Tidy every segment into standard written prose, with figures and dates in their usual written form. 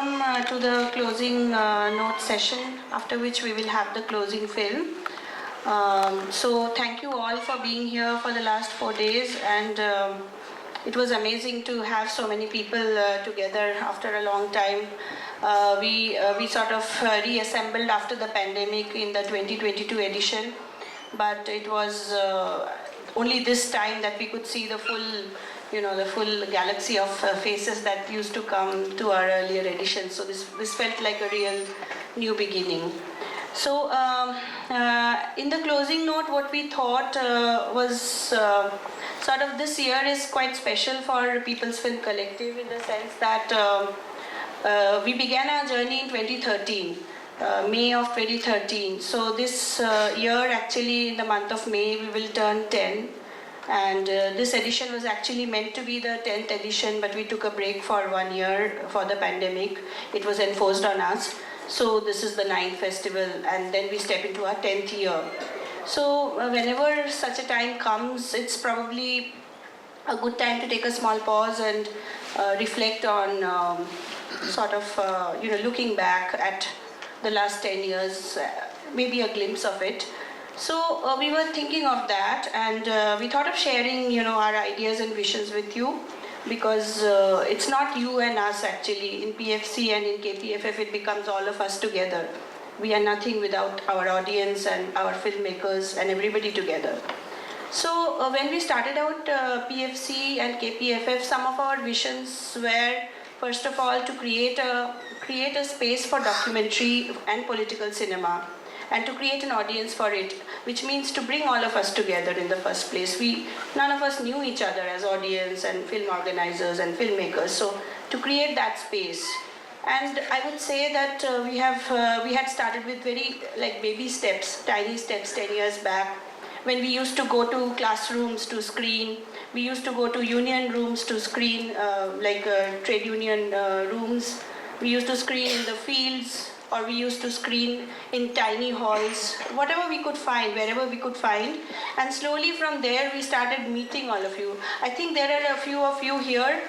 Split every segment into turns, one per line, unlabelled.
come to the closing note session, after which we will have the closing film. So thank you all for being here for the last 4 days, and it was amazing to have so many people together after a long time. We sort of reassembled after the pandemic in the 2022 edition, but it was only this time that we could see the full galaxy of faces that used to come to our earlier editions. So this felt like a real new beginning. So in the closing note, what we thought was sort of this year is quite special for People's Film Collective in the sense that we began our journey in 2013. May of 2013. So this year, actually in the month of May, we will turn 10. And this edition was actually meant to be the 10th edition, but we took a break for 1 year for the pandemic. It was enforced on us. So this is the 9th festival, and then we step into our 10th year. So whenever such a time comes, it's probably a good time to take a small pause and reflect on looking back at the last 10 years, maybe a glimpse of it. So we were thinking of that, and we thought of sharing, our ideas and visions with you, because it's not you and us actually. In PFC and in KPFF, it becomes all of us together. We are nothing without our audience and our filmmakers and everybody together. So when we started out PFC and KPFF, some of our visions were, first of all, to create a space for documentary and political cinema, and to create an audience for it, which means to bring all of us together in the first place. None of us knew each other as audience and film organizers and filmmakers, so to create that space. And I would say that we had started with very baby steps, tiny steps 10 years back, when we used to go to classrooms to screen. We used to go to union rooms to screen, trade union rooms. We used to screen in the fields, or we used to screen in tiny halls, whatever we could find, wherever we could find. And slowly from there, we started meeting all of you. I think there are a few of you here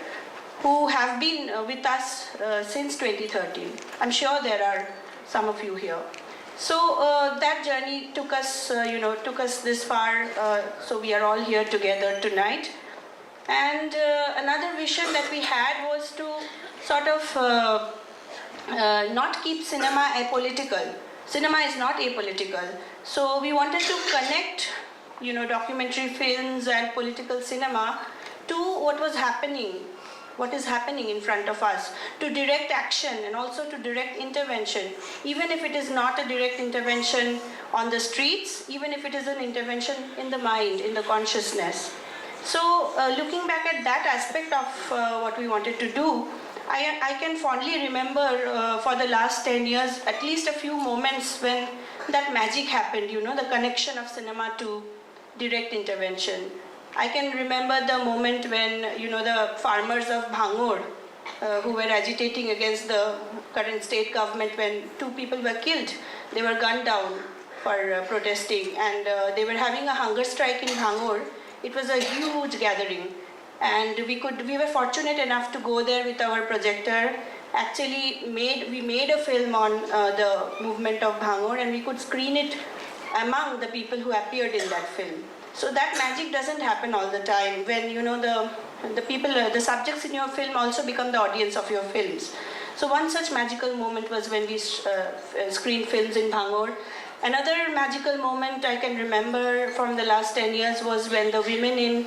who have been with us since 2013. I'm sure there are some of you here. So that journey took us this far. So we are all here together tonight. And another vision that we had was to sort of not keep cinema apolitical. Cinema is not apolitical. So we wanted to connect, documentary films and political cinema to what is happening in front of us, to direct action and also to direct intervention, even if it is not a direct intervention on the streets, even if it is an intervention in the mind, in the consciousness. So looking back at that aspect of what we wanted to do, I can fondly remember for the last 10 years, at least a few moments when that magic happened, the connection of cinema to direct intervention. I can remember the moment when, the farmers of Bhangur, who were agitating against the current state government, when 2 people were killed. They were gunned down for protesting, and they were having a hunger strike in Bhangur. It was a huge gathering. And we were fortunate enough to go there with our projector. Actually, we made a film on the movement of Bhangur, and we could screen it among the people who appeared in that film. So that magic doesn't happen all the time, when the people, the subjects in your film also become the audience of your films. So one such magical moment was when we screened films in Bhangur. Another magical moment I can remember from the last 10 years was when the women in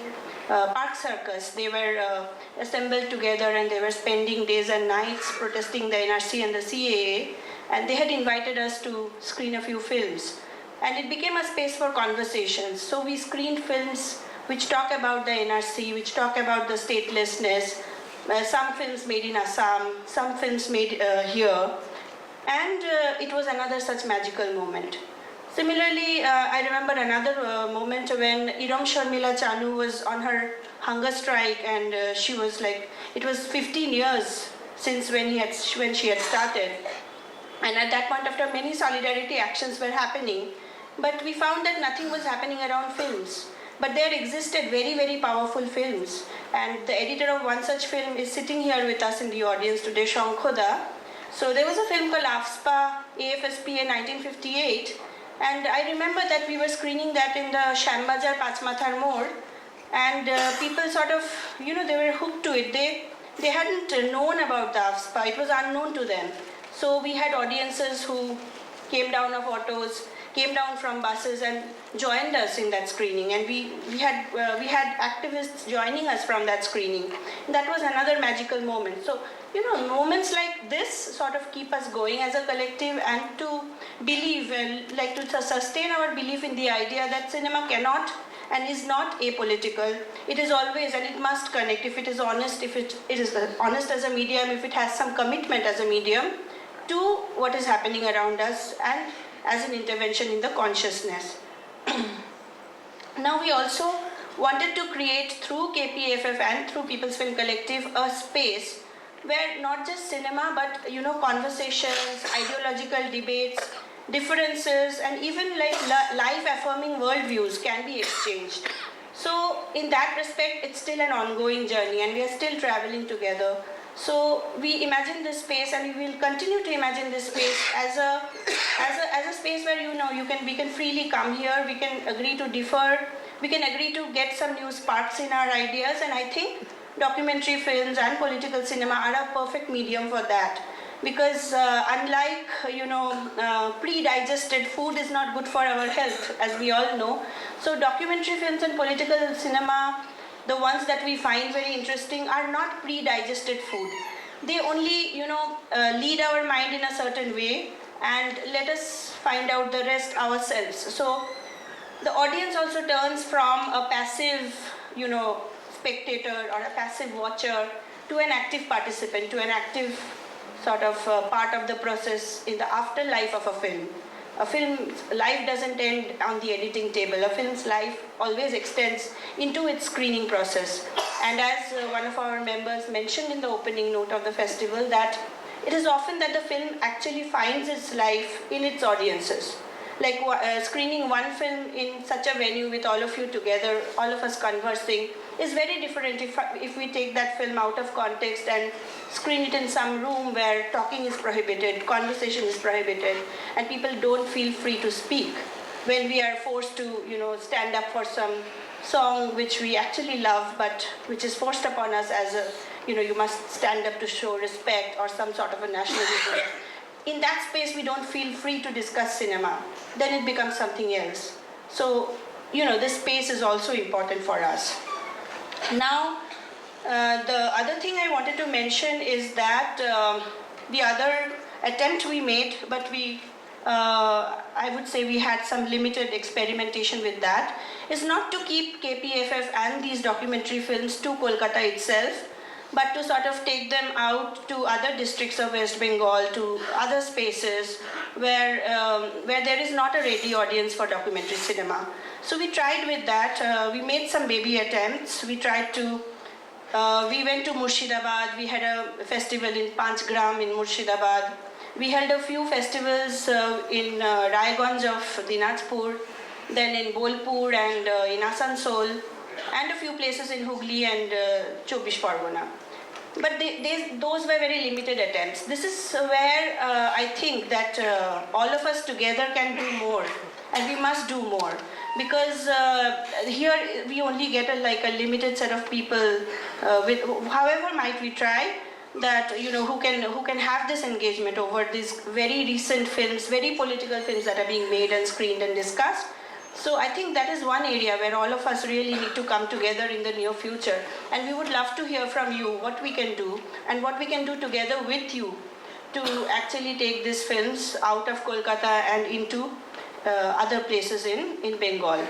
Park Circus, they were assembled together, and they were spending days and nights protesting the NRC and the CAA, and they had invited us to screen a few films. And it became a space for conversations. So we screened films which talk about the NRC, which talk about the statelessness, some films made in Assam, some films made here. And it was another such magical moment. Similarly, I remember another moment when Iram Sharmila Chanu was on her hunger strike, and she was it was 15 years since when she had started. And at that point of time, many solidarity actions were happening, but we found that nothing was happening around films. But there existed very, very powerful films. And the editor of one such film is sitting here with us in the audience today, Shankhoda. So there was a film called AFSPA, AFSPA 1958, and I remember that we were screening that in the Shambazar Pachmathar Mode, and people sort of, they were hooked to it. They hadn't known about the AFSPA, it was unknown to them. So we had audiences who came down of autos, came down from buses and joined us in that screening, and we had activists joining us from that screening. That was another magical moment. So moments like this sort of keep us going as a collective, and to believe and like to sustain our belief in the idea that cinema cannot and is not apolitical. It is always, and it must connect if it is honest, if it is honest as a medium, if it has some commitment as a medium to what is happening around us and as an intervention in the consciousness. Now we also wanted to create through KPFF and through People's Film Collective a space where not just cinema but conversations, ideological debates, differences, and even like life affirming worldviews can be exchanged. So in that respect, it's still an ongoing journey and we are still traveling together. So we imagine this space, and we will continue to imagine this space as a space where we can freely come here, we can agree to differ, we can agree to get some new sparks in our ideas, and I think documentary films and political cinema are a perfect medium for that. Because unlike pre-digested food is not good for our health, as we all know. So documentary films and political cinema, the ones that we find very interesting, are not pre-digested food. They only lead our mind in a certain way and let us find out the rest ourselves. So the audience also turns from a passive spectator or a passive watcher to an active participant, to an active sort of part of the process in the afterlife of a film. A film's life doesn't end on the editing table. A film's life always extends into its screening process. And as one of our members mentioned in the opening note of the festival, that it is often that the film actually finds its life in its audiences. Like screening one film in such a venue with all of you together, all of us conversing, is very different if we take that film out of context and screen it in some room where talking is prohibited, conversation is prohibited, and people don't feel free to speak. When we are forced to, stand up for some song which we actually love, but which is forced upon us as a, you must stand up to show respect or some sort of a nationalism. In that space, we don't feel free to discuss cinema. Then it becomes something else. So, this space is also important for us. Now, the other thing I wanted to mention is that the other attempt we made, but I would say we had some limited experimentation with that, is not to keep KPFF and these documentary films to Kolkata itself, but to sort of take them out to other districts of West Bengal, to other spaces where there is not a ready audience for documentary cinema. So we tried with that. We made some baby attempts. We went to Murshidabad. We had a festival in Panchgram in Murshidabad. We held a few festivals in Raiganj of Dinajpur, then in Bolpur and in Asansol, and a few places in Hooghly and Chobbish Pargona. But those were very limited attempts. This is where I think that all of us together can do more, and we must do more. Because here we only get a limited set of people, with however might we try, that who can have this engagement over these very recent films, very political films that are being made and screened and discussed. So I think that is one area where all of us really need to come together in the near future. And we would love to hear from you what we can do and what we can do together with you to actually take these films out of Kolkata and into other places in Bengal.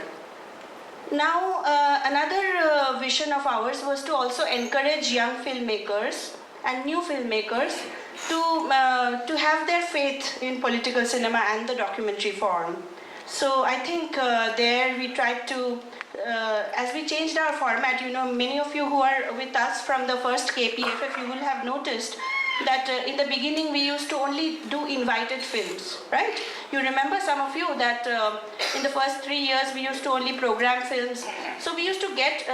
Now, another vision of ours was to also encourage young filmmakers and new filmmakers to have their faith in political cinema and the documentary form. So I think there we tried to, as we changed our format, many of you who are with us from the first KPFF, you will have noticed that in the beginning we used to only do invited films, right? You remember, some of you, that in the first 3 years we used to only program films. So we used to get,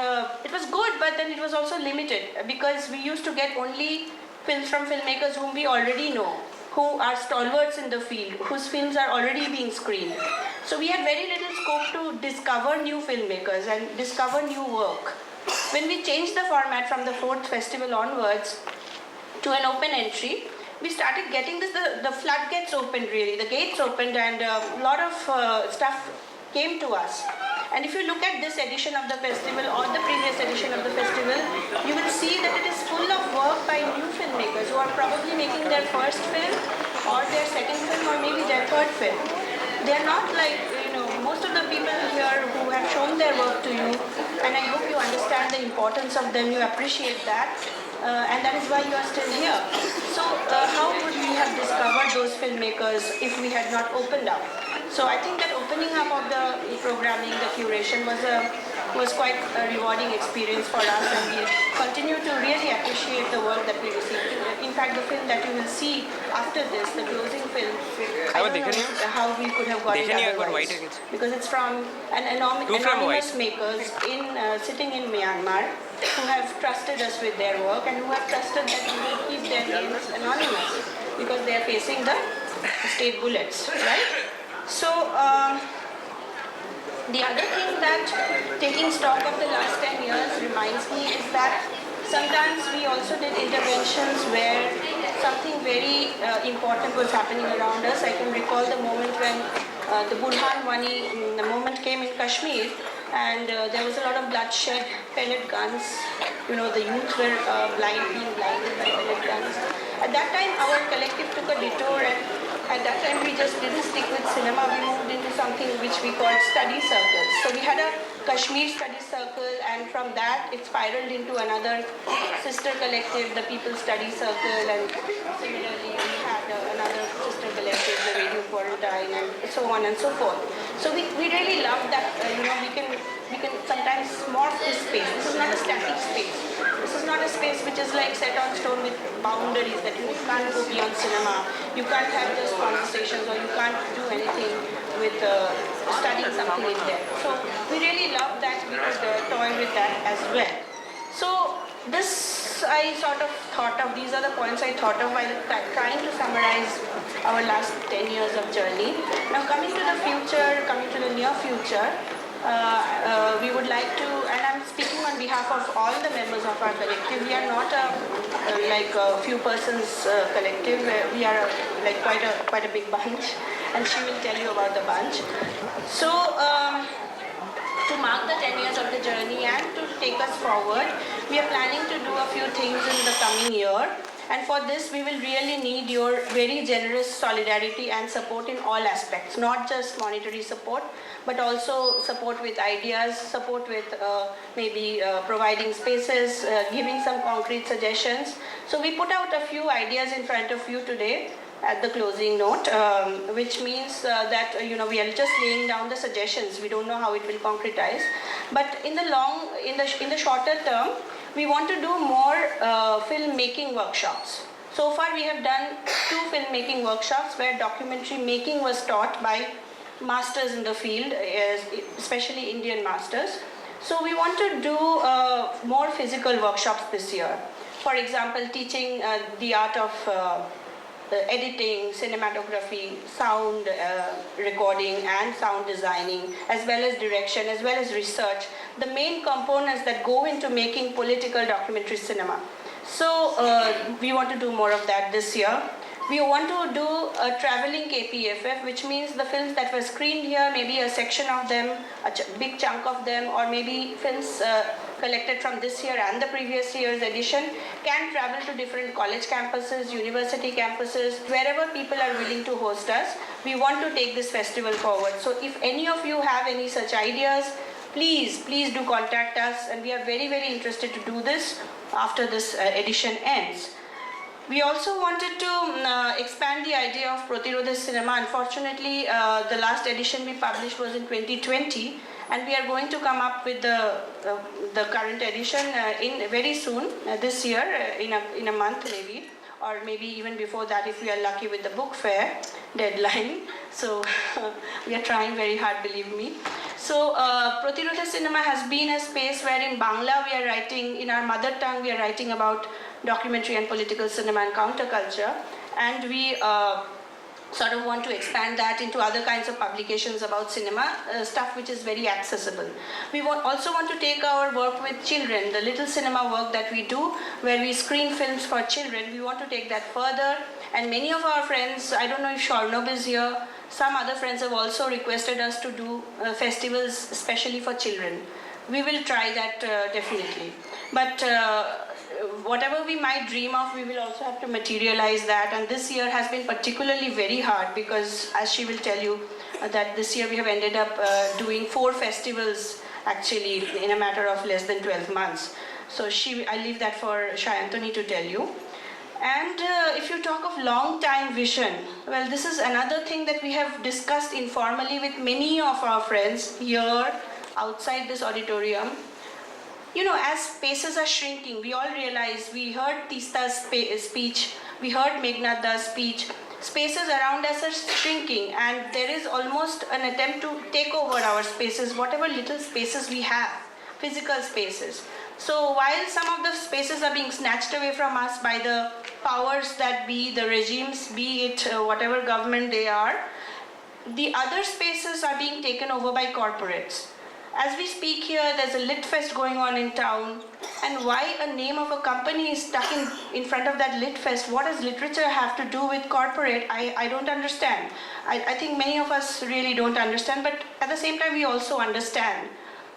it was good, but then it was also also limited because we used to get only films from filmmakers whom we already know, who are stalwarts in the field, whose films are already being screened. So we had very little scope to discover new filmmakers and discover new work. When we changed the format from the 4th festival onwards to an open entry, we started getting this, the floodgates opened really, the gates opened, and a lot of stuff came to us. And if you look at this edition of the festival or the previous edition of the festival, you will see that it is full of work by new filmmakers who are probably making their first film or their second film or maybe their third film. They are not like, most of the people here who have shown their work to you, and I hope you understand the importance of them, you appreciate that, and that is why you are still here. So how would we have discovered those filmmakers if we had not opened up? So I think that opening up of the programming, the curation was quite a rewarding experience for us, and we continue to really appreciate the work that we received. In fact, the film that you will see after this, the closing film, I don't know how we could have got it otherwise, because it's from anonymous makers sitting in Myanmar who have trusted us with their work and who have trusted that we will keep their names anonymous because they are facing the state bullets, right? So the other thing that taking stock of the last 10 years reminds me is that sometimes we also did interventions where something very important was happening around us. I can recall the moment when the Burhan Wani, the moment came in Kashmir, and there was a lot of bloodshed, pellet guns. The youth were being blinded by pellet guns. At that time, our collective took a detour, and at that time we just didn't stick with cinema. We moved into something which we called study circles. So we had a Kashmir study circle, and from that it spiraled into another sister collective, the People Study Circle, and similarly we had another sister collective, the Radio Quarantine, and so on and so forth. So we really love that we can sometimes morph this space. This is not a static space. This is not a space which is like set on stone with boundaries that you can't go beyond cinema. You can't have just conversations, or you can't do anything with studying something in there. So we really love that we could toy with that as well. So this I sort of thought of, these are the points I thought of while trying to summarize our last 10 years of journey. Now coming to the future, coming to the near future, we would like to, and I'm speaking on behalf of all the members of our collective. We are not like a few persons collective. We are like quite a big bunch, and she will tell you about the bunch. So to mark the 10 years of the journey and to take us forward, we are planning to do a few things in the coming year. And for this, we will really need your very generous solidarity and support in all aspects, not just monetary support, but also support with ideas, support with maybe providing spaces, giving some concrete suggestions. So we put out a few ideas in front of you today at the closing note, which means that we are just laying down the suggestions. We don't know how it will concretize, but in the shorter term, we want to do more filmmaking workshops. So far we have done 2 filmmaking workshops where documentary making was taught by masters in the field, especially Indian masters. So we want to do more physical workshops this year. For example, teaching the art of editing, cinematography, sound recording and sound designing, as well as direction, as well as research, the main components that go into making political documentary cinema. So we want to do more of that this year. We want to do a traveling KPFF, which means the films that were screened here, maybe a section of them, a big chunk of them, or maybe films collected from this year and the previous year's edition, can travel to different college campuses, university campuses, wherever people are willing to host us. We want to take this festival forward. So if any of you have any such ideas, please do contact us, and we are very, very interested to do this after this edition ends. We also wanted to expand the idea of Protirodha cinema. Unfortunately, the last edition we published was in 2020, and we are going to come up with the current edition in very soon, this year, in a month maybe, or maybe even before that if we are lucky with the book fair deadline. So we are trying very hard, believe me. So Protirodha cinema has been a space where in Bangla we are writing, in our mother tongue we are writing about documentary and political cinema and counterculture. and we sort of want to expand that into other kinds of publications about cinema, stuff which is very accessible. We also want to take our work with children, the little cinema work that we do, where we screen films for children. We want to take that further, and many of our friends, I don't know if Sharnob is here, some other friends have also requested us to do festivals especially for children. We will try that definitely. But whatever we might dream of, we will also have to materialize that. And this year has been particularly very hard because, as she will tell you, that this year we have ended up doing 4 festivals actually in a matter of less than 12 months. So I leave that for Shayantoni to tell you. And if you talk of long-time vision, well, this is another thing that we have discussed informally with many of our friends here, outside this auditorium. You know, as spaces are shrinking, we all realize, we heard Tista's speech, we heard Meghnada's speech, spaces around us are shrinking, and there is almost an attempt to take over our spaces, whatever little spaces we have, physical spaces. So while some of the spaces are being snatched away from us by the powers that be, the regimes, be it whatever government they are, the other spaces are being taken over by corporates. As we speak here, there's a lit fest going on in town, and why a name of a company is stuck in front of that lit fest? What does literature have to do with corporate? I don't understand. I think many of us really don't understand, but at the same time we also understand,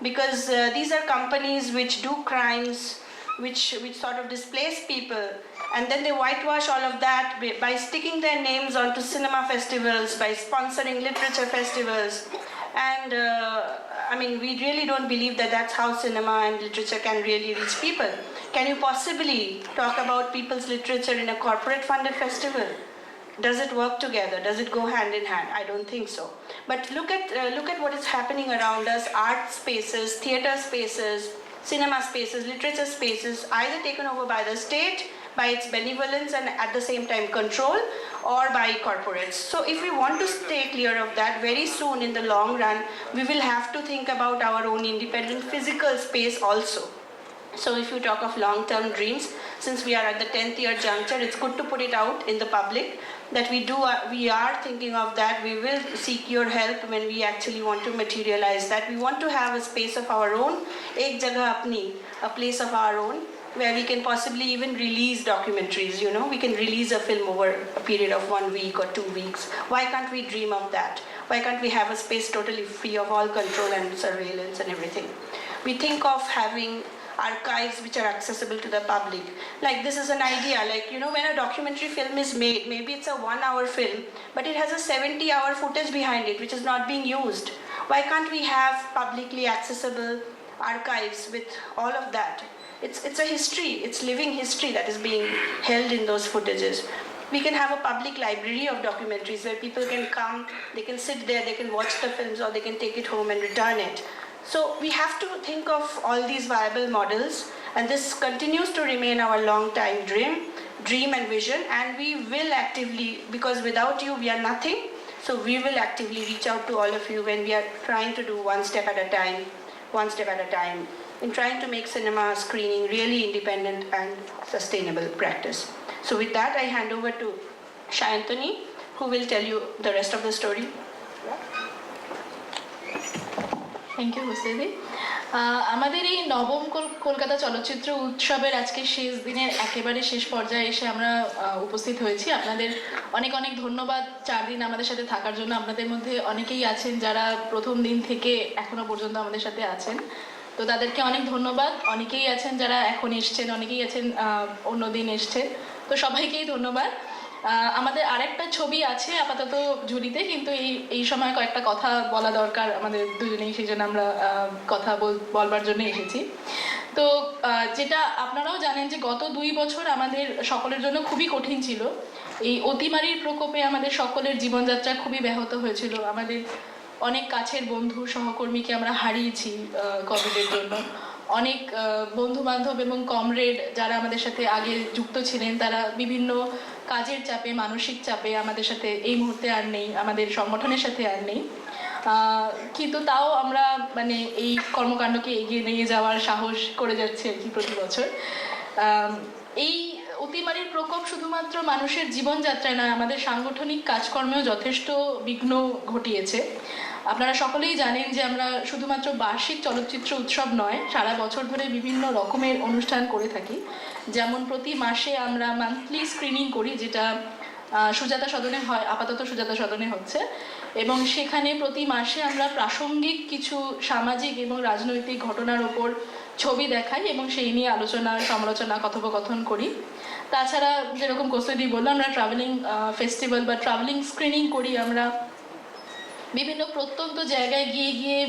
because these are companies which do crimes, which sort of displace people, and then they whitewash all of that by sticking their names onto cinema festivals, by sponsoring literature festivals. And I mean, we really don't believe that that's how cinema and literature can really reach people. Can you possibly talk about people's literature in a corporate funded festival? Does it work together? Does it go hand in hand? I don't think so. But look at what is happening around us. Art spaces, theater spaces, cinema spaces, literature spaces, either taken over by the state, by its benevolence and at the same time control, or by corporates. So if we want to stay clear of that, very soon in the long run, we will have to think about our own independent physical space also. So if you talk of long-term dreams, since we are at the 10th year juncture, it's good to put it out in the public that we are thinking of that. We will seek your help when we actually want to materialize that. We want to have a space of our own, ek jagah apni, a place of our own, where we can possibly even release documentaries, you know. We can release a film over a period of 1 week or 2 weeks. Why can't we dream of that? Why can't we have a space totally free of all control and surveillance and everything? We think of having archives which are accessible to the public. Like, this is an idea, like, you know, when a documentary film is made, maybe it's a 1-hour film, but it has a 70-hour footage behind it which is not being used. Why can't we have publicly accessible archives with all of that? It's a history, it's living history that is being held in those footages. We can have a public library of documentaries where people can come, they can sit there, they can watch the films, or they can take it home and return it. So we have to think of all these viable models, and this continues to remain our long-time dream and vision, and we will actively, because without you we are nothing, so we will actively reach out to all of you when we are trying to do one step at a time, in trying to make cinema screening really independent and sustainable practice. So with that, I hand over to Shayantoni, who will tell you the rest of the story.
Thank you হুসেদি। আমাদের এই নবম কলকাতা চলচ্চিত্র উৎসবের আজকে শেষ দিনের একেবারে শেষ পর্যায়ে এসে আমরা উপস্থিত হয়েছি। আপনাদের অনেক অনেক ধন্যবাদ 4 দিন আমাদের সাথে থাকার জন্য। আপনাদের মধ্যে অনেকেই আছেন যারা প্রথম দিন থেকে এখনো পর্যন্ত আমাদের সাথে আছেন, তো তাদেরকে অনেক ধন্যবাদ। অনেকেই আছেন যারা এখন এসছেন, অনেকেই আছেন অন্য দিন এসছেন, তো সবাইকেই ধন্যবাদ। আমাদের আরেকটা ছবি আছে আপাতত ঝুলিতে, কিন্তু এই সময় কয়েকটা কথা বলা দরকার আমাদের দুজনেই, সেই জন্য আমরা কথা বলবার জন্য এসেছি। তো যেটা আপনারাও জানেন যে গত 2 বছর আমাদের সকলের জন্য খুবই কঠিন ছিল। এই অতিমারির প্রকোপে আমাদের সকলের জীবনযাত্রা খুবই ব্যাহত হয়েছিল। আমাদের অনেক কাছের বন্ধু সহকর্মীকে আমরা হারিয়েছি কোভিডের জন্য। অনেক বন্ধু বান্ধব এবং কমরেড যারা আমাদের সাথে আগে যুক্ত ছিলেন, তারা বিভিন্ন কাজের চাপে, মানসিক চাপে আমাদের সাথে এই মুহূর্তে আর নেই, আমাদের সংগঠনের সাথে আর নেই। কিন্তু তাও আমরা মানে এই কর্মকাণ্ডকে এগিয়ে নিয়ে যাওয়ার সাহস করে যাচ্ছি আর কি প্রতি বছর। এই অতিমারির প্রকোপ শুধুমাত্র মানুষের জীবনযাত্রায় নয়, আমাদের সাংগঠনিক কাজকর্মেও যথেষ্ট বিঘ্ন ঘটিয়েছে। আপনারা সকলেই জানেন যে আমরা শুধুমাত্র বার্ষিক চলচ্চিত্র উৎসব নয়, সারা বছর ধরে বিভিন্ন রকমের অনুষ্ঠান করে থাকি। যেমন প্রতি মাসে আমরা মান্থলি স্ক্রিনিং করি, যেটা সুজাতা সদনে হয়, আপাতত সুজাতা সদনে হচ্ছে, এবং সেখানে প্রতি মাসে আমরা প্রাসঙ্গিক কিছু সামাজিক এবং রাজনৈতিক ঘটনার ওপর ছবি দেখাই এবং সেই নিয়ে আলোচনা, সমালোচনা, কথোপকথন করি। তাছাড়া যেরকম কৌস্তুদি বললো, আমরা ট্রাভেলিং ফেস্টিভ্যাল বা ট্রাভেলিং স্ক্রিনিং করি। আমরা বিভিন্ন প্রত্যন্ত জায়গায় গিয়ে গিয়ে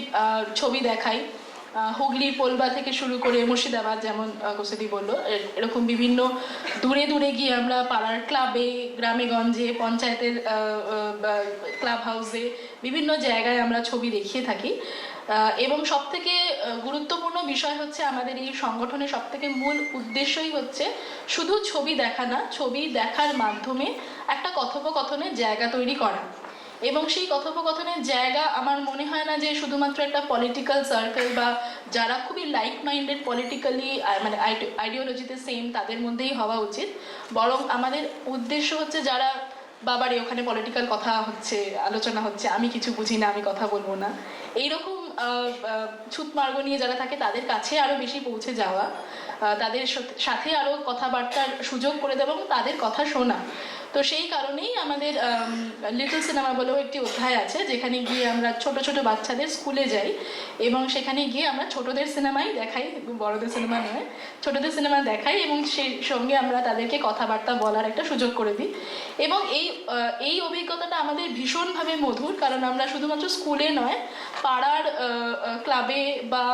ছবি দেখাই, হুগলির পোলবা থেকে শুরু করে মুর্শিদাবাদ, যেমন কৌস্তুদি বললো, এরকম বিভিন্ন দূরে দূরে গিয়ে আমরা পাড়ার ক্লাবে, গ্রামে গঞ্জে, পঞ্চায়েতের ক্লাব হাউসে, বিভিন্ন জায়গায় আমরা ছবি দেখিয়ে থাকি। এবং সবথেকে গুরুত্বপূর্ণ বিষয় হচ্ছে, আমাদের এই সংগঠনের সবথেকে মূল উদ্দেশ্যই হচ্ছে শুধু ছবি দেখা না, ছবি দেখার মাধ্যমে একটা কথোপকথনের জায়গা তৈরি করা। এবং সেই কথোপকথনের জায়গা আমার মনে হয় না যে শুধুমাত্র একটা পলিটিক্যাল সার্কেল বা যারা খুবই লাইক মাইন্ডেড পলিটিক্যালি, মানে আইডিওলজিতে সেম, তাদের মধ্যেই হওয়া উচিত। বরং আমাদের উদ্দেশ্য হচ্ছে যারা, বাবারে ওখানে পলিটিক্যাল কথা হচ্ছে, আলোচনা হচ্ছে, আমি কিছু বুঝি না, আমি কথা বলবো না, এইরকম ছুতমার্গ নিয়ে যারা থাকে তাদের কাছে আরও বেশি পৌঁছে যাওয়া, তাদের সাথে আরও কথাবার্তার সুযোগ করে দেওয়া এবং তাদের কথা শোনা। তো সেই কারণেই আমাদের লিটল সিনেমা বলেও একটি অধ্যায় আছে, যেখানে গিয়ে আমরা ছোট ছোট বাচ্চাদের স্কুলে যাই এবং সেখানে গিয়ে আমরা ছোটদের সিনেমাই দেখাই, বড়দের সিনেমা নয়, ছোটদের সিনেমা দেখাই এবং সেই সঙ্গে আমরা তাদেরকে কথাবার্তা বলার একটা সুযোগ করে দিই। এবং এই অভিজ্ঞতাটা আমাদের ভীষণভাবে মধুর, কারণ আমরা শুধুমাত্র স্কুলে নয়, পাড়ার ক্লাবে বা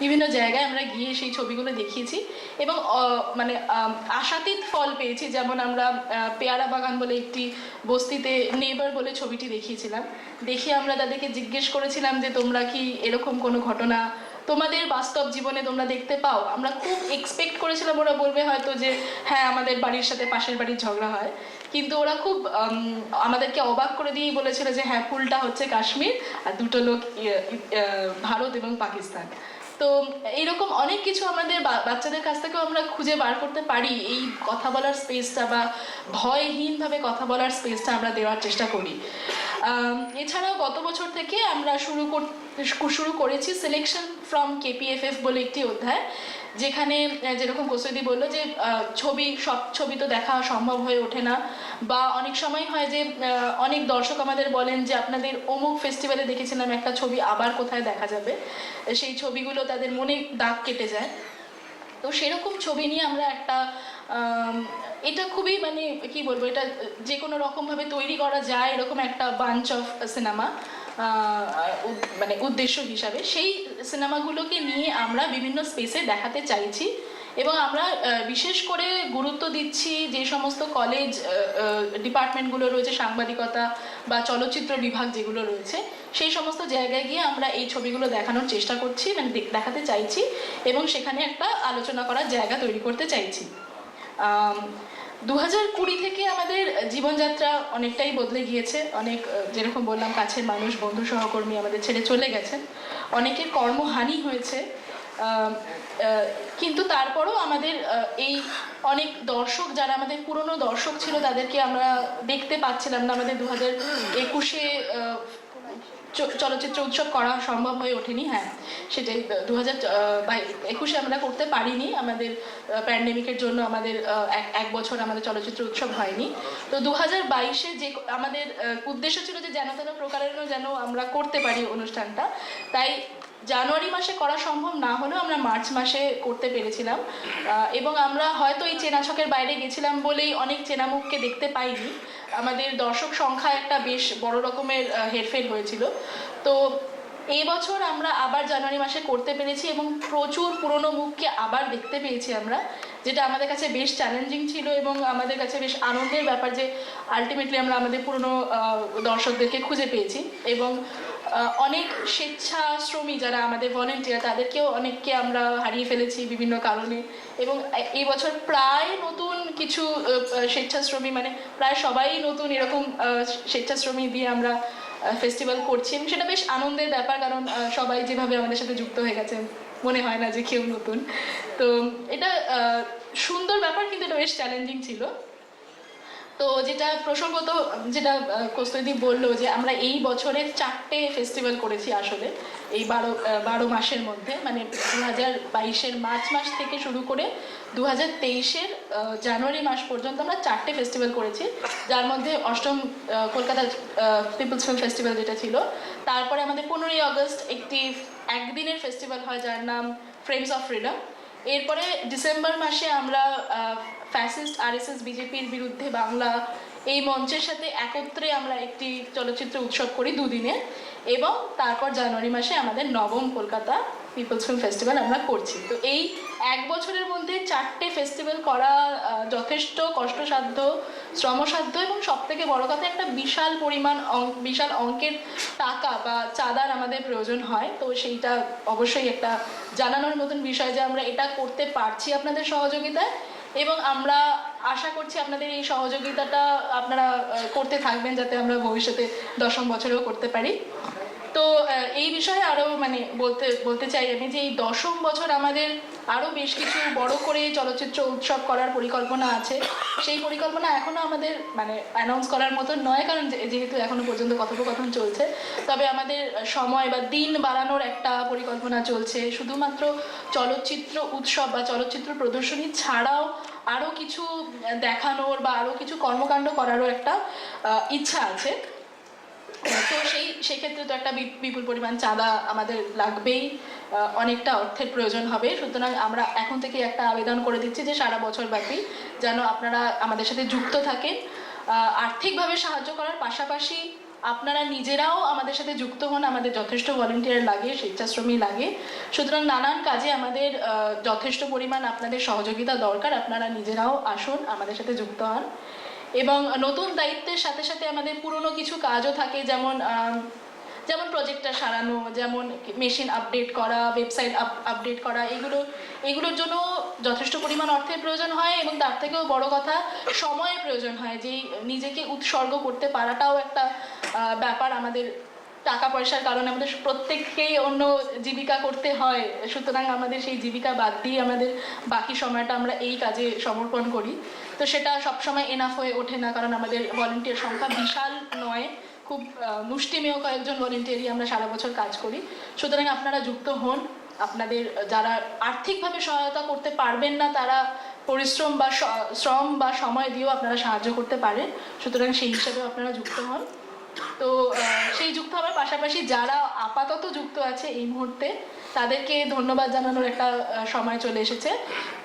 বিভিন্ন জায়গায় আমরা গিয়ে সেই ছবিগুলো দেখিয়েছি এবং মানে আশাতীত ফল পেয়েছি। যেমন আমরা পেয়ারা বাগান বলে একটি বস্তিতে নেবার বলে ছবিটি দেখিয়েছিলাম। দেখে আমরা তাদেরকে জিজ্ঞেস করেছিলাম যে তোমরা কি এরকম কোনো ঘটনা তোমাদের বাস্তব জীবনে তোমরা দেখতে পাও? আমরা খুব এক্সপেক্ট করেছিলাম ওরা বলবে হয়তো যে হ্যাঁ, আমাদের বাড়ির সাথে পাশের বাড়ির ঝগড়া হয়, কিন্তু ওরা খুব আমাদেরকে অবাক করে দিয়েই বলেছিল যে হ্যাঁ, ফুলটা হচ্ছে কাশ্মীর আর দুটো লোক ভারত এবং পাকিস্তান। তো এইরকম অনেক কিছু আমাদের বাচ্চাদের কাছ থেকেও আমরা খুঁজে বার করতে পারি। এই কথা বলার স্পেসটা বা ভয়হীনভাবে কথা বলার স্পেসটা আমরা দেওয়ার চেষ্টা করি। এছাড়াও গত বছর থেকে আমরা শুরু করেছি সিলেকশন ফ্রম KPFF বলে একটি অধ্যায়, যেখানে যেরকম কৌস্তুদি বললো যে সব ছবি তো দেখা সম্ভব হয়ে ওঠে না, বা অনেক সময় হয় যে অনেক দর্শক আমাদের বলেন যে আপনাদের অমুক ফেস্টিভ্যালে দেখেছিলাম একটা ছবি, আবার কোথায় দেখা যাবে, সেই ছবিগুলো তাদের মনে দাগ কেটে যায়। তো সেরকম ছবি নিয়ে আমরা একটা এটা খুবই মানে কি বলবো, এটা যে কোনো রকমভাবে তৈরি করা যায় এরকম একটা বাঞ্চ অফ সিনেমা মানে উদ্দেশ্য হিসাবে সেই সিনেমাগুলোকে নিয়ে আমরা বিভিন্ন স্পেসে দেখাতে চাইছি। এবং আমরা বিশেষ করে গুরুত্ব দিচ্ছি যে সমস্ত কলেজ ডিপার্টমেন্টগুলো রয়েছে, সাংবাদিকতা বা চলচ্চিত্র বিভাগ যেগুলো রয়েছে, সেই সমস্ত জায়গায় গিয়ে আমরা এই ছবিগুলো দেখানোর চেষ্টা করছি, মানে দেখাতে চাইছি এবং সেখানে একটা আলোচনা করার জায়গা তৈরি করতে চাইছি। 2020 থেকে আমাদের জীবনযাত্রা অনেকটাই বদলে গিয়েছে। অনেক, যেরকম বললাম, কাছের মানুষ, বন্ধু, সহকর্মী আমাদের ছেড়ে চলে গেছেন, অনেকের কর্মহানি হয়েছে, কিন্তু তারপরও আমাদের এই অনেক দর্শক, যারা আমাদের পুরনো দর্শক ছিল, তাদেরকে আমরা দেখতে পাচ্ছিলাম না। আমাদের 2021-এ চলচ্চিত্র উৎসব করা সম্ভব হয়ে ওঠেনি। হ্যাঁ, সেটাই, 2021-এ আমরা করতে পারিনি, আমাদের প্যান্ডেমিকের জন্য আমাদের এক বছর আমাদের চলচ্চিত্র উৎসব হয়নি। তো 2022-এ যে আমাদের উদ্দেশ্য ছিল যে যেন তেন প্রকারেরও যেন আমরা করতে পারি অনুষ্ঠানটা, তাই জানুয়ারি মাসে করা সম্ভব না হলেও আমরা মার্চ মাসে করতে পেরেছিলাম। এবং আমরা হয়তো এই চেনা ছকের বাইরে গেছিলাম বলেই অনেক চেনা মুখকে দেখতে পাইনি, আমাদের দর্শক সংখ্যা একটা বেশ বড় রকমের হেরফের হয়েছিল। তো এই বছর আমরা আবার জানুয়ারি মাসে করতে পেরেছি এবং প্রচুর পুরনো মুখকে আবার দেখতে পেয়েছি আমরা, যেটা আমাদের কাছে বেশ চ্যালেঞ্জিং ছিল এবং আমাদের কাছে বেশ আনন্দের ব্যাপার যে আলটিমেটলি আমরা আমাদের পুরনো দর্শকদেরকে খুঁজে পেয়েছি। এবং অনেক স্বেচ্ছাশ্রমী যারা আমাদের ভলেন্টিয়ার, তাদেরকেও অনেককে আমরা হারিয়ে ফেলেছি বিভিন্ন কারণে। এবং এই বছর প্রায় নতুন কিছু স্বেচ্ছাশ্রমী, মানে প্রায় সবাই নতুন এরকম স্বেচ্ছাশ্রমী দিয়ে আমরা ফেস্টিভ্যাল করছি এবং সেটা বেশ আনন্দের ব্যাপার, কারণ সবাই যেভাবে আমাদের সাথে যুক্ত হয়ে গেছেন মনে হয় না যে কেউ নতুন। তো এটা সুন্দর ব্যাপার, কিন্তু এটা বেশ চ্যালেঞ্জিং ছিল। তো যেটা প্রসঙ্গত, যেটা কৌস্তুদি বললো যে আমরা এই বছরে 4টে ফেস্টিভ্যাল করেছি আসলে এই 12 মাসের মধ্যে, মানে 2022-এর মার্চ মাস থেকে শুরু করে 2023-এর জানুয়ারি মাস পর্যন্ত আমরা 4টে ফেস্টিভ্যাল করেছি, যার মধ্যে অষ্টম কলকাতা পিপলস ফিল্ম ফেস্টিভ্যাল যেটা ছিল, তারপরে আমাদের 15ই আগস্ট একটি একদিনের ফেস্টিভ্যাল হয় যার নাম ফ্রেমস অফ ফ্রিডম। এরপরে ডিসেম্বর মাসে আমরা ফ্যাসিস্ট আরএসএস বিজেপির বিরুদ্ধে বাংলা এই মঞ্চের সাথে একত্রে আমরা একটি চলচ্চিত্র উৎসব করি দুদিনের, এবং তারপর জানুয়ারি মাসে আমাদের নবম কলকাতা পিপলস ফিল্ম ফেস্টিভ্যাল আমরা করছি। তো এই এক বছরের মধ্যে 4টে ফেস্টিভ্যাল করা যথেষ্ট কষ্টসাধ্য, শ্রমসাধ্য, এবং সবথেকে বড় কথা একটা বিশাল পরিমাণ বিশাল অঙ্কের টাকা বা চাঁদার আমাদের প্রয়োজন হয়। তো সেইটা অবশ্যই একটা জানানোর মতন বিষয় যে আমরা এটা করতে পারছি আপনাদের সহযোগিতায়, এবং আমরা আশা করছি আপনাদের এই সহযোগিতাটা আপনারা করতে থাকবেন, যাতে আমরা ভবিষ্যতে 10ম বছরেও করতে পারি। তো এই বিষয়ে আরও মানে বলতে চাই আমি যে এই 10ম বছর আমাদের আরও বেশ কিছু বড় করে চলচ্চিত্র উৎসব করার পরিকল্পনা আছে। সেই পরিকল্পনা এখনও আমাদের মানে অ্যানাউন্স করার মতন নয়, কারণ যেহেতু এখনও পর্যন্ত কথোপকথন চলছে। তবে আমাদের সময় বা দিন বাড়ানোর একটা পরিকল্পনা চলছে। শুধুমাত্র চলচ্চিত্র উৎসব বা চলচ্চিত্র প্রদর্শনী ছাড়াও আরও কিছু দেখানোর বা আরও কিছু কর্মকাণ্ড করারও একটা ইচ্ছা আছে। তো সেক্ষেত্রে তো একটা বিপুল পরিমাণ চাঁদা আমাদের লাগবেই, অনেকটা অর্থের প্রয়োজন হবে। সুতরাং আমরা এখন থেকে একটা আবেদন করে দিচ্ছি যে সারা বছর ব্যাপী যেন আপনারা আমাদের সাথে যুক্ত থাকেন, আর্থিকভাবে সাহায্য করার পাশাপাশি আপনারা নিজেরাও আমাদের সাথে যুক্ত হন। আমাদের যথেষ্ট ভলেন্টিয়ার লাগে, স্বেচ্ছাশ্রমী লাগে। সুতরাং নানান কাজে আমাদের যথেষ্ট পরিমাণ আপনাদের সহযোগিতা দরকার। আপনারা নিজেরাও আসুন, আমাদের সাথে যুক্ত হন। এবং নতুন দায়িত্বের সাথে সাথে আমাদের পুরনো কিছু কাজও থাকে, যেমন প্রজেক্টটা সারানো, যেমন মেশিন আপডেট করা, ওয়েবসাইট আপডেট করা, এগুলোর জন্য যথেষ্ট পরিমাণ অর্থের প্রয়োজন হয়, এবং তার থেকেও বড় কথা সময়ের প্রয়োজন হয়। যেই নিজেকে উৎসর্গ করতে পারাটাও একটা ব্যাপার। আমাদের টাকা পয়সার কারণে আমাদের প্রত্যেককেই অন্য জীবিকা করতে হয়, সুতরাং আমাদের সেই জীবিকা বাদ দিয়ে আমাদের বাকি সময়টা আমরা এই কাজে সমর্পণ করি। তো সেটা সবসময় এনাফ হয়ে ওঠে না, কারণ আমাদের ভলেন্টিয়ার সংখ্যা বিশাল নয়, খুব মুষ্টিমেয় কয়েকজন ভলেন্টিয়ারই আমরা সারা বছর কাজ করি। সুতরাং আপনারা যুক্ত হন। আপনাদের যারা আর্থিকভাবে সহায়তা করতে পারবেন না, তারা পরিশ্রম বা শ্রম বা সময় দিয়েও আপনারা সাহায্য করতে পারেন। সুতরাং সেই হিসাবে আপনারা যুক্ত হন। তো সেই যুক্ত হওয়ার পাশাপাশি যারা আপাতত যুক্ত আছে এই মুহূর্তে, তাদেরকে ধন্যবাদ জানানোর একটা সময় চলে এসেছে।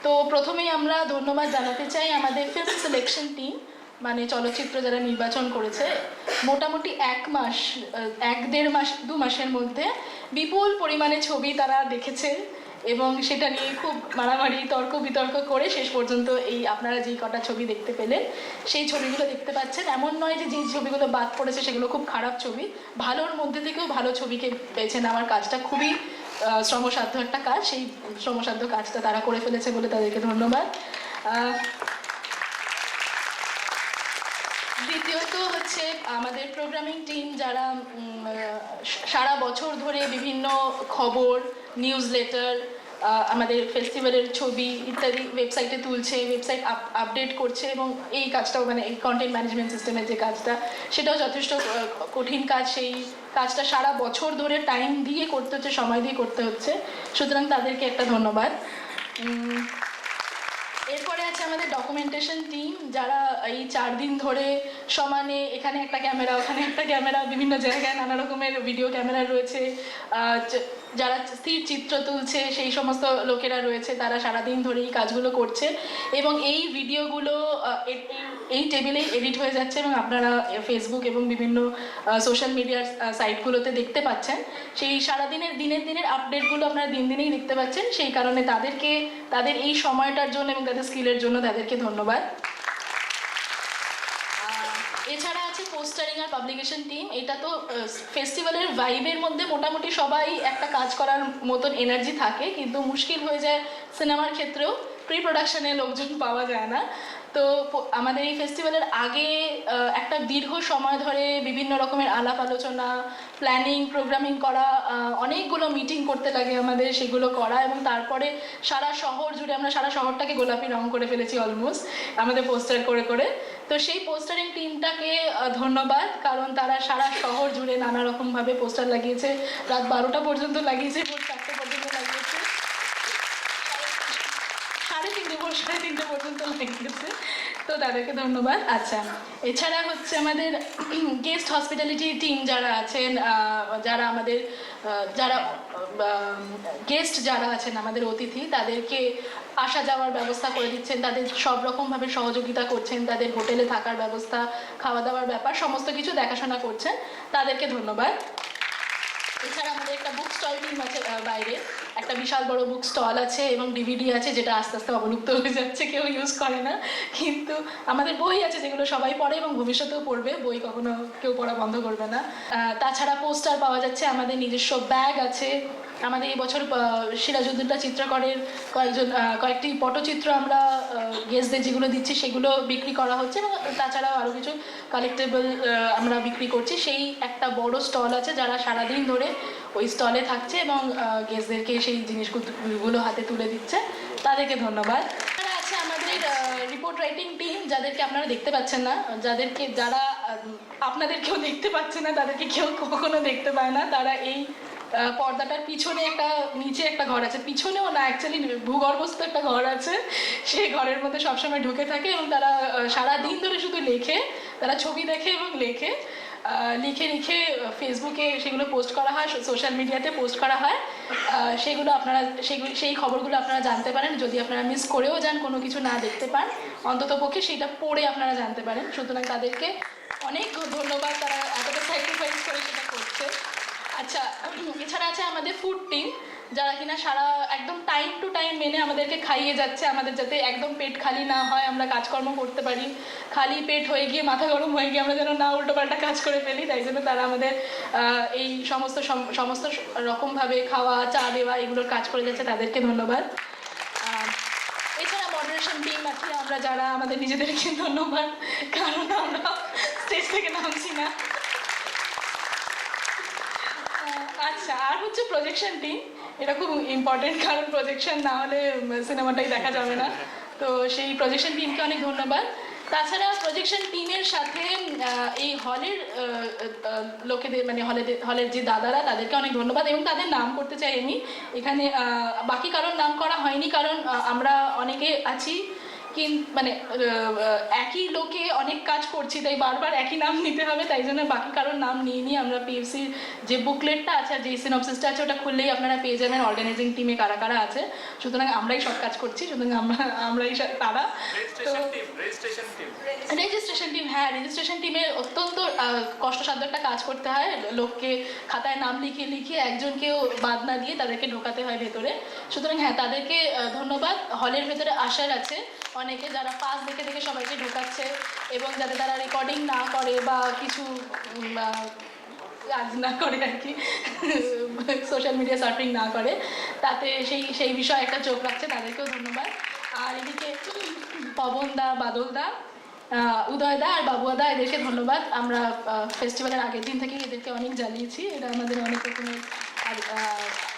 তো প্রথমেই আমরা ধন্যবাদ জানাতে চাই আমাদের ফিল্ম সিলেকশন টিম, মানে চলচ্চিত্র যারা নির্বাচন করেছে। মোটামুটি 1-1.5 মাস 2 মাসের মধ্যে বিপুল পরিমাণে ছবি তারা দেখেছে, এবং সেটা নিয়ে খুব মারামারি তর্ক বিতর্ক করে শেষ পর্যন্ত এই আপনারা যেই কটা ছবি দেখতে পেলেন সেই ছবিগুলো দেখতে পাচ্ছেন। এমন নয় যে যেই ছবিগুলো বাদ পড়েছে সেগুলো খুব খারাপ ছবি, ভালোর মধ্যে থেকেও ভালো ছবিকে বেছে নেওয়ার কাজটা খুবই শ্রমসাধ্য একটা কাজ। সেই শ্রমসাধ্য কাজটা তারা করে ফেলেছে বলে তাদেরকে ধন্যবাদ। দ্বিতীয়ত হচ্ছে আমাদের প্রোগ্রামিং টিম, যারা সারা বছর ধরে বিভিন্ন খবর, নিউজ লেটার, আমাদের ফেস্টিভ্যালের ছবি ইত্যাদি ওয়েবসাইটে তুলছে, ওয়েবসাইট আপডেট করছে, এবং এই কাজটাও মানে এই কন্টেন্ট ম্যানেজমেন্ট সিস্টেমের যে কাজটা, সেটাও যথেষ্ট কঠিন কাজ। সেই কাজটা সারা বছর ধরে টাইম দিয়ে করতে হচ্ছে, সময় দিয়ে করতে হচ্ছে। সুতরাং তাদেরকে একটা ধন্যবাদ। এরপরে আছে আমাদের ডকুমেন্টেশন টিম, যারা এই 4 দিন ধরে সমানে এখানে একটা ক্যামেরা, ওখানে একটা ক্যামেরা, বিভিন্ন জায়গায় নানা রকমের ভিডিও ক্যামেরা রয়েছে, যারা স্থির চিত্র তুলছে সেই সমস্ত লোকেরা রয়েছে, তারা সারাদিন ধরে এই কাজগুলো করছে, এবং এই ভিডিওগুলো এই টেবিলেই এডিট হয়ে যাচ্ছে, এবং আপনারা ফেসবুক এবং বিভিন্ন সোশ্যাল মিডিয়ার সাইটগুলোতে দেখতে পাচ্ছেন। সেই সারাদিনের দিনের আপডেটগুলো আপনারা দিনেই দেখতে পাচ্ছেন। সেই কারণে তাদের এই সময়টার জন্য এবং তাদের স্কিলের জন্য তাদেরকে ধন্যবাদ। এছাড়া আছে পোস্টারিং আর পাবলিকেশন টিম। এটা তো ফেস্টিভ্যালের ভাইবের মধ্যে মোটামুটি সবাই একটা কাজ করার মতন এনার্জি থাকে, কিন্তু মুশকিল হয়ে যায় সিনেমার ক্ষেত্রেও, প্রি প্রোডাকশনে লোকজন পাওয়া যায় না। তো আমাদের এই ফেস্টিভ্যালের আগে একটা দীর্ঘ সময় ধরে বিভিন্ন রকমের আলাপ আলোচনা, প্ল্যানিং, প্রোগ্রামিং করা, অনেকগুলো মিটিং করতে লাগে আমাদের, সেগুলো করা, এবং তারপরে সারা শহর জুড়ে আমরা সারা শহরটাকে গোলাপি রং করে ফেলেছি অলমোস্ট আমাদের পোস্টার করে করে। তো সেই পোস্টারিং টিমটাকে ধন্যবাদ, কারণ তারা সারা শহর জুড়ে নানা রকমভাবে পোস্টার লাগিয়েছে, রাত 12টা পর্যন্ত লাগিয়েছে, ভোর 4টে পর্যন্ত লাগিয়েছে, 3:30 পর্যন্ত লাগিয়েছে। তো তাদেরকে ধন্যবাদ। আচ্ছা, এছাড়া হচ্ছে আমাদের গেস্ট হসপিটালিটি টিম যারা আছেন, যারা আমাদের যারা গেস্ট যারা আছেন আমাদের অতিথি, তাদেরকে আসা যাওয়ার ব্যবস্থা করে দিচ্ছেন, তাদের সব রকমভাবে সহযোগিতা করছেন, তাদের হোটেলে থাকার ব্যবস্থা, খাওয়া দাওয়ার ব্যাপার সমস্ত কিছু দেখাশোনা করছেন, তাদেরকে ধন্যবাদ। এছাড়া আমাদের একটা বুক স্টল টিম আছে, বাইরে একটা বিশাল বড় বুক স্টল আছে এবং ডিভিডি আছে, যেটা আস্তে আস্তে অবলুপ্ত হয়ে যাচ্ছে, কেউ ইউজ করে না, কিন্তু আমাদের বই আছে যেগুলো সবাই পড়ে এবং ভবিষ্যতেও পড়বে, বই কখনো কেউ পড়া বন্ধ করবে না। তাছাড়া পোস্টার পাওয়া যাচ্ছে, আমাদের নিজস্ব ব্যাগ আছে, আমাদের এই বছর সিরাজউদ্দৌলা চিত্রকরের কয়েকটি পটচিত্র আমরা গেস্টদের যেগুলো দিচ্ছি সেগুলো বিক্রি করা হচ্ছে, এবং তাছাড়াও আরও কিছু কালেক্টেবল আমরা বিক্রি করছি। সেই একটা বড় স্টল আছে, যারা সারাদিন ধরে ওই স্টলে থাকছে এবং গেস্টদেরকে সেই জিনিসগুলো হাতে তুলে দিচ্ছে, তাদেরকে ধন্যবাদ। তারা আছে আমাদের রিপোর্ট রাইটিং টিম, যাদেরকে আপনারা দেখতে পাচ্ছেন না, যারা আপনাদেরকেও দেখতে পাচ্ছে না, তাদেরকে কেউ কখনো দেখতে পায় না, তারা এই পর্দাটার পিছনে নিচে একটা ঘর আছে, পিছনেও না, অ্যাকচুয়ালি ভূগর্ভস্থ একটা ঘর আছে, সেই ঘরের মধ্যে সবসময় ঢুকে থাকে এবং তারা সারাদিন ধরে শুধু লেখে, তারা ছবি দেখে এবং লেখে, লিখে লিখে ফেসবুকে সেগুলো পোস্ট করা হয়, সোশ্যাল মিডিয়াতে পোস্ট করা হয়, সেগুলো আপনারা সেই খবরগুলো আপনারা জানতে পারেন, যদি আপনারা মিস করেও যান, কোনো কিছু না দেখতে পান, অন্তত পক্ষে সেটা পড়ে আপনারা জানতে পারেন। সুতরাং তাদেরকে অনেক ধন্যবাদ, তারা এতটা স্যাক্রিফাইস করে সেটা করছে। আচ্ছা, এছাড়া আছে আমাদের ফুড টিম, যারা কিনা সারা একদম টাইম টু টাইম মেনে আমাদেরকে খাইয়ে যাচ্ছে, আমাদের যাতে একদম পেট খালি না হয়, আমরা কাজকর্ম করতে পারি, খালি পেট হয়ে গিয়ে মাথা গরম হয়ে গিয়ে আমরা যেন না উল্টোপাল্টা কাজ করে ফেলি, তাই জন্য তারা আমাদের এই সমস্ত রকমভাবে খাওয়া, চা দেওয়া, এগুলোর কাজ করে যাচ্ছে, তাদেরকে ধন্যবাদ। এছাড়া মডারেশন টিম আছে আমরা, যারা আমাদের নিজেদেরকে ধন্যবাদ, কারণ আমরা স্টেজ থেকে নামছি না। আচ্ছা, আর হচ্ছে প্রজেকশন টিম, এটা খুব ইম্পর্টেন্ট, কারণ প্রজেকশন না হলে সিনেমাটাই দেখা যাবে না, তো সেই প্রজেকশন টিমকে অনেক ধন্যবাদ। তাছাড়া প্রজেকশন টিমের সাথে এই হলের লোকেদের, মানে হলের যে দাদারা, তাদেরকে অনেক ধন্যবাদ, এবং তাদের নাম করতে চাই আমি এখানে। বাকি কারোর নাম করা হয়নি, কারণ আমরা অনেকে আছি মানে একই লোকে অনেক কাজ করছি, তাই বারবার একই নাম নিতে হবে, তাই জন্য বাকি কারোর নাম নিয়ে আমরা পিএফসির যে বুকলেটটা আছে, যে সিনপসিসটা আছে, ওটা খুললেই আপনারা পেয়ে যাবেন অর্গানাইজিং টিমে কারা কারা আছে। সুতরাং আমরাই সব কাজ করছি, সুতরাং আমরাই তারা। তো রেজিস্ট্রেশন টিম, হ্যাঁ, রেজিস্ট্রেশন টিমে অত্যন্ত কষ্টসাধ্য একটা কাজ করতে হয়, লোককে খাতায় নাম লিখিয়ে লিখিয়ে একজনকেও বাদ না দিয়ে তাদেরকে ঢোকাতে হয় ভেতরে। সুতরাং হ্যাঁ, তাদেরকে ধন্যবাদ। হলের ভেতরে আসার আছে অনেকে, যারা পাস দেখে দেখে সবাইকে ঢোকাচ্ছে, এবং যাতে তারা রেকর্ডিং না করে বা কিছু কাজ না করে আর কি, সোশ্যাল মিডিয়া সার্ফিং না করে, তাতে সেই বিষয়ে একটা চোখ রাখছে, তাদেরকেও ধন্যবাদ। আর এদিকে পবনদা, বাদলদা, উদয়দা আর বাবুদা, এদেরকে ধন্যবাদ। আমরা ফেস্টিভ্যালের আগের দিন থেকেই এদেরকে অনেক জ্বালিয়েছি, এরা আমাদের অনেক রকমের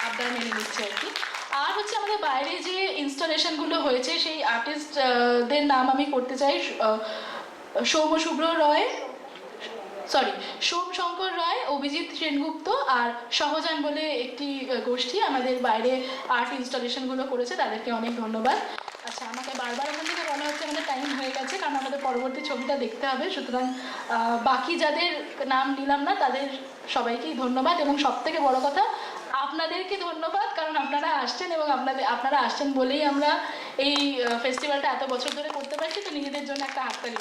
আবদার মেনে নিচ্ছে আর কি। আর হচ্ছে আমাদের বাইরে যে ইনস্টলেশনগুলো হয়েছে, সেই আর্টিস্টদের নাম আমি করতে চাই। সৌম্য রয়, সোমশঙ্কর রায়, অভিজিৎ সেনগুপ্ত আর সহজান বলে একটি গোষ্ঠী আমাদের বাইরে আর্ট ইনস্টলেশনগুলো করেছে, তাদেরকে অনেক ধন্যবাদ। আচ্ছা, আমাকে বারবার ওখান থেকে মনে হচ্ছে আমাদের টাইম হয়ে গেছে, কারণ আমাদের পরবর্তী ছবিটা দেখতে হবে, সুতরাং বাকি যাদের নাম নিলাম না তাদের সবাইকেই ধন্যবাদ, এবং সবথেকে বড় কথা আপনাদেরকে ধন্যবাদ, কারণ আপনারা আসছেন, এবং আপনারা আসছেন বলেই আমরা এই ফেস্টিভ্যালটা এত বছর ধরে করতে পারছি, তো নিজেদের জন্য একটা হাততালি।